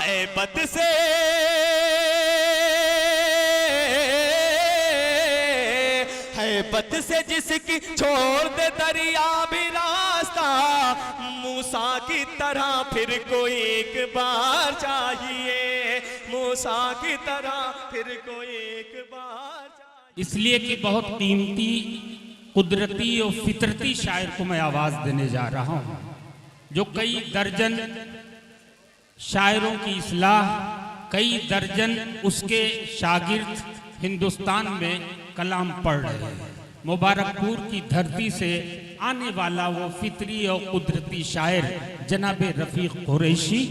हैबत से हैबत से जिसकी छोड़ दे दरिया भी रास्ता, मूसा की तरह फिर कोई एक बार चाहिए, मूसा की तरह फिर कोई एक बार चाहिए। इसलिए कि बहुत कीमती कुदरती और फितरती शायर को मैं आवाज देने जा रहा हूं, जो कई दर्जन शायरों की इस्लाह, कई दर्जन उसके शागिर्द हिंदुस्तान में कलाम पढ़ रहे हैं। मुबारकपुर की धरती से आने वाला वो फितरी और कुदरती शायर जनाब रफीक कुरैशी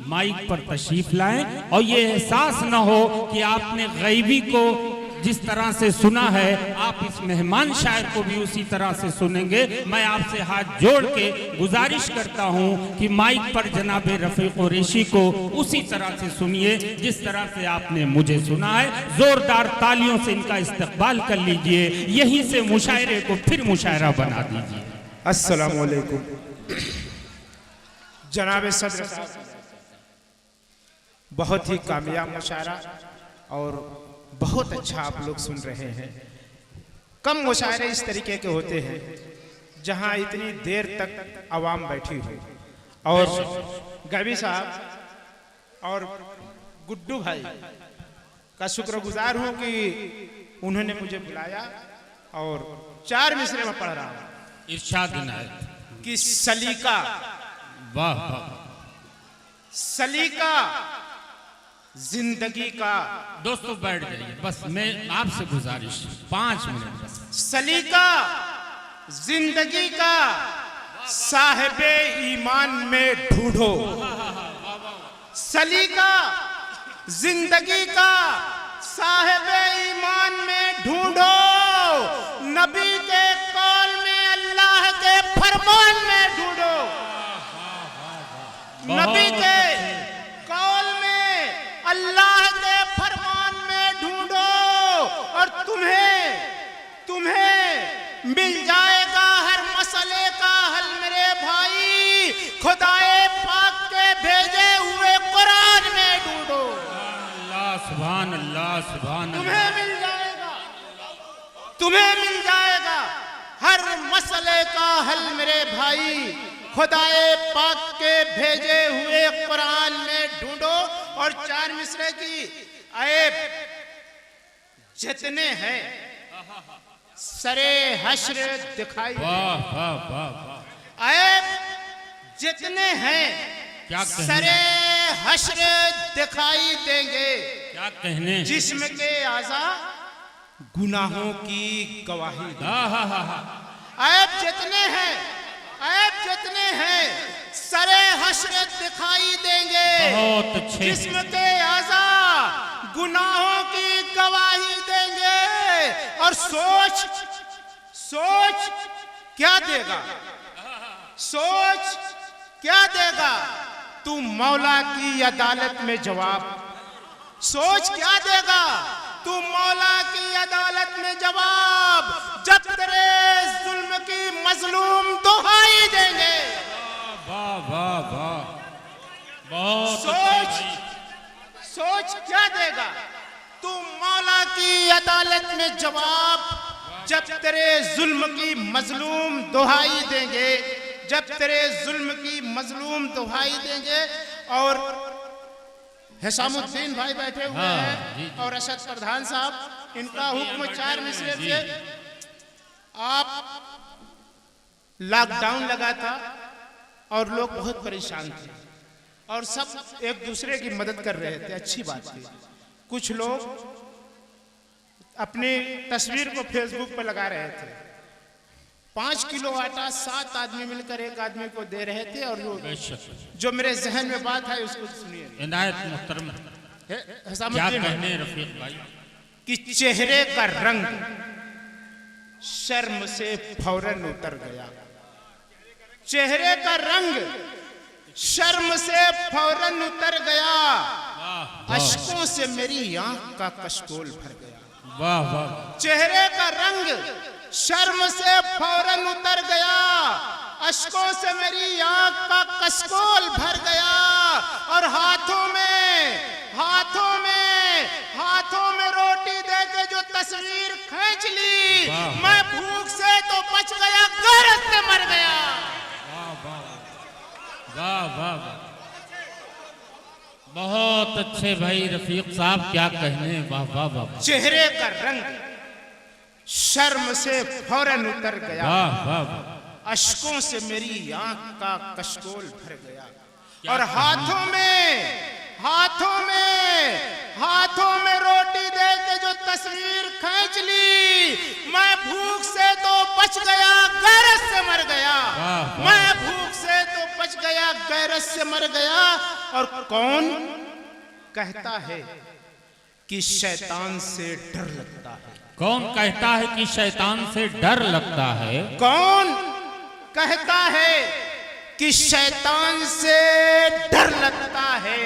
माइक पर तशरीफ लाएं और ये एहसास न हो कि आपने गैबी को जिस तरह से सुना है आप इस मेहमान शायर को भी उसी तरह से सुनेंगे। मैं आपसे हाथ जोड़ के गुजारिश करता हूं कि माइक पर जनाब रफीक कुरैशी को उसी तरह से सुनिए जिस तरह से आपने मुझे सुना है। जोरदार तालियों से इनका इस्तकबाल कर लीजिए, यहीं से मुशायरे को फिर मुशायरा बना दीजिए। अस्सलाम वालेकुम। जनाब सदर साहब, बहुत ही कामयाब मुशायरा और बहुत अच्छा आप लोग सुन रहे हैं। कम मुशायरे इस तरीके के होते हैं जहां इतनी देर तक आवाम बैठी हो। और गैबी साहब और गुड्डू भाई का शुक्रगुजार हूं कि उन्होंने मुझे बुलाया और 4 मिसरे में पढ़ रहा हूं। इरशाद इनायत कि सलीका, वाह वाह, सलीका जिंदगी का। दोस्तों बैठ जाइए, बस मैं आपसे गुजारिश 5 मिनट बस। सलीका जिंदगी का साहिबे ईमान में ढूंढो, सलीका जिंदगी का साहिबे ईमान में ढूंढो, नबी के कौल में अल्लाह के फरमान में ढूंढो, नबी के कौल में अल्लाह के फरमान में ढूंढो और तुम्हें मिल जाएगा हर मसले का हल मेरे भाई, खुदाए पाक के भेजे हुए कुरान में ढूंढो। अल्लाह सुभान अल्लाह सुभान तुम्हें मिल जाएगा हर मसले का हल मेरे भाई, खुदाए पाक के भेजे हुए कुरान में ढूंढो। और 4 मिसरे की ऐब जितने हैं सरे हश्र दिखाई, वाह वाह वाह, ऐब जितने हैं क्या कहने? सरे हश्र दिखाई देंगे, क्या कहने? जिस्म के आज़ा गुनाहों की गवाही देंगे। ऐब जितने हैं सरे हश्र दिखाई देंगे, बहुत अच्छे। जिस्म के आज़ा गुनाहों की गवाही देंगे। और सोच क्या देगा, सोच क्या देगा तू मौला की अदालत में जवाब, सोच क्या देगा तू मौला की अदालत में जवाब, जब तेरे जुल्म की मजलूम दुहाई देंगे। वाह वाह वाह, बहुत सोच क्या देगा तू मौला की अदालत में जवाब, जब तेरे जुल्म की मजलूम दुहाई देंगे, जब तेरे जुल्म की मजलूम दुहाई देंगे। और हिसामुद्दीन भाई बैठे हुए हैं और अशद प्रधान साहब, इनका हुक्म 4 मिसरे से। आप लॉकडाउन लगा था और लोग बहुत परेशान थे और सब एक दूसरे की मदद कर रहे थे, अच्छी बात थी। कुछ लोग अपनी तस्वीर को फेसबुक पर लगा रहे थे, 5 किलो आटा 7 आदमी मिलकर एक आदमी को दे रहे थे। और जो मेरे जहन में बात है उसको सुनिए। इनायत मुहतरम, क्या कहने रफीक भाई? कि चेहरे का रंग शर्म से फौरन उतर गया, चेहरे का रंग शर्म से फौरन उतर गया, अश्कों से मेरी आंख का कशकोल भर गया। वाह वाह, चेहरे का रंग शर्म से फौरन उतर गया, अश्कों से मेरी आंख का कशकोल भर गया। और हाथों में बहुत अच्छे भाई रफीक साहब, क्या कहने, वाह वाह वाह चेहरे का रंग शर्म से फौरन उतर गया, वाह वाह वाह। अश्कों से मेरी आंख का कशकोल भर गया, क्या और हाथों में रोटी दे के जो तस्वीर खींच ली, मैं भूख से तो बच गया, गैरत से मर गया। वाह, वाह। मैं भूख से तो बच गया, गैरत से मर गया। और कौन कहता है कि शैतान से डर लगता है? कौन कहता है कि शैतान से डर लगता है? कौन कहता है कि शैतान से डर लगता है?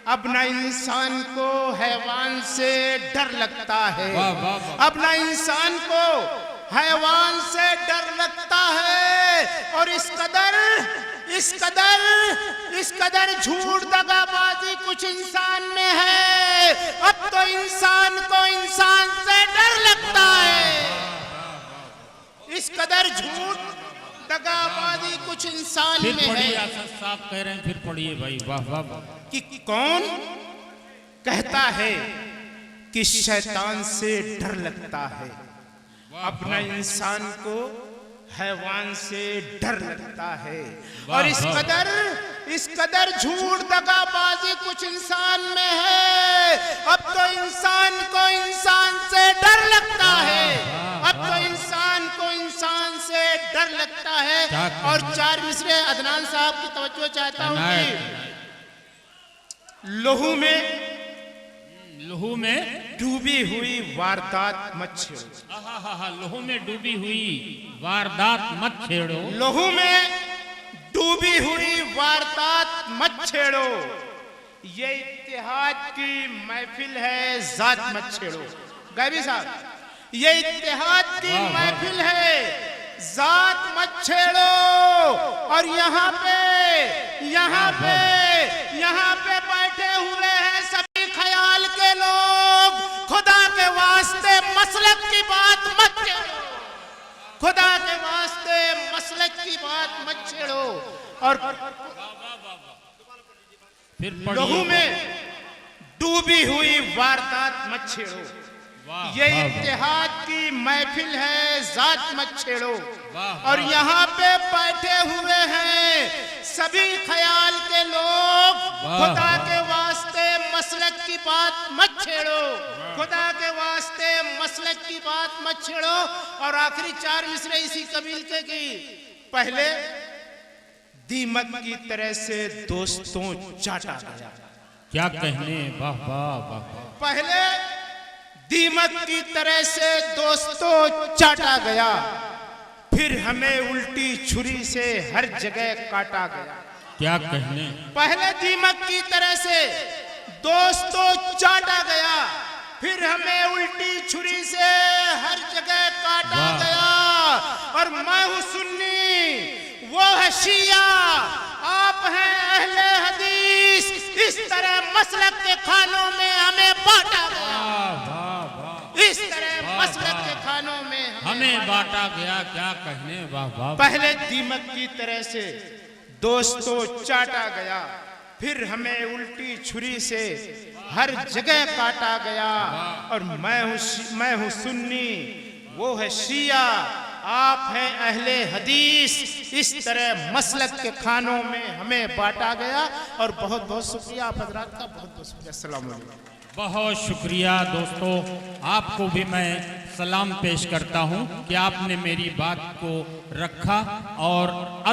अब ना इंसान को हैवान से डर लगता है, वाह, वाह, वाह। अब ना इंसान को हैवान से डर लगता है। और इस कदर झूठ दगाबाजी कुछ इंसान में है, अब तो इंसान को इंसान से डर लगता है। इस कदर झूठ दगाबाजी कुछ इंसान फिर में पढ़िए, है असद साहब कह रहे हैं, फिर पढ़िए भाई, वाह वाह वाह। कि कौन कहता है कि शैतान से डर लगता है, अपना इंसान को हैवान से डर लगता है। और इस कदर झूठ दगाबाजी कुछ इंसान में है, अब तो इंसान को इंसान से डर लगता है, अब तो इंसान को इंसान से डर लगता है। और चार मिसरे अदनान साहब की तवज्जो चाहता हूं कि लहू में डूबी हुई वारदात मत छेड़ो। हा, लहू में डूबी हुई वारदात मत छेड़ो। लहू में डूबी हुई वारदात मत छेड़ो, ये इत्तेहाद की महफिल है, जात मत छेड़ो। गैबी साहब, ये इत्तेहाद की महफिल है, जात मत छेड़ो। और यहाँ पे बैठे हुए हैं सभी ख्याल के लोग, खुदा के वास्ते मसलक की बात मत छेड़ो, खुदा के वास्ते मसलक की बात मत छेड़ो। और फिर लहू में डूबी हुई वारदात मत छेड़ो, ये इत्तेहाद की महफिल है, जात मत छेड़ो। और यहाँ पे बैठे हुए हैं सभी ख्याल के लोग, खुदा के वास्ते मसलक की बात मत छेड़ो, खुदा के वास्ते मसलक की बात मत छेड़ो। और आखिरी चार मिसरे इसी कबील के की, पहले दीमक की तरह से दोस्तों चाटा गया, क्या कहने, वाह वाह वाह। पहले दीमक की तरह से दोस्तों चाटा गया, फिर हमें उल्टी छुरी से हर जगह काटा गया, क्या कहने। पहले दीमक की तरह से दोस्तों चाटा गया, फिर हमें उल्टी छुरी से हर जगह काटा गया। और मैं हूं सुन्नी, वो है शिया, आप हैं अहले हदीस, इस तरह मसलक के खानों में हमें बांटा गया, इस तरह मसलक के खानों में हमें बांटा गया, क्या कहने, वाह वाह। पहले दीमक की तरह से दोस्तों चाटा गया, फिर हमें उल्टी छुरी से हर जगह काटा गया। और मैं हूं सुन्नी, वो है शिया, आप हैं अहले हदीस, इस तरह मसलक के खानों में हमें बांटा गया। और बहुत बहुत शुक्रिया आप हजरात का, बहुत बहुत शुक्रिया। अस्सलाम वालेकुम। बहुत शुक्रिया दोस्तों, आपको भी मैं सलाम पेश करता हूं कि आपने मेरी बात को रखा। और अब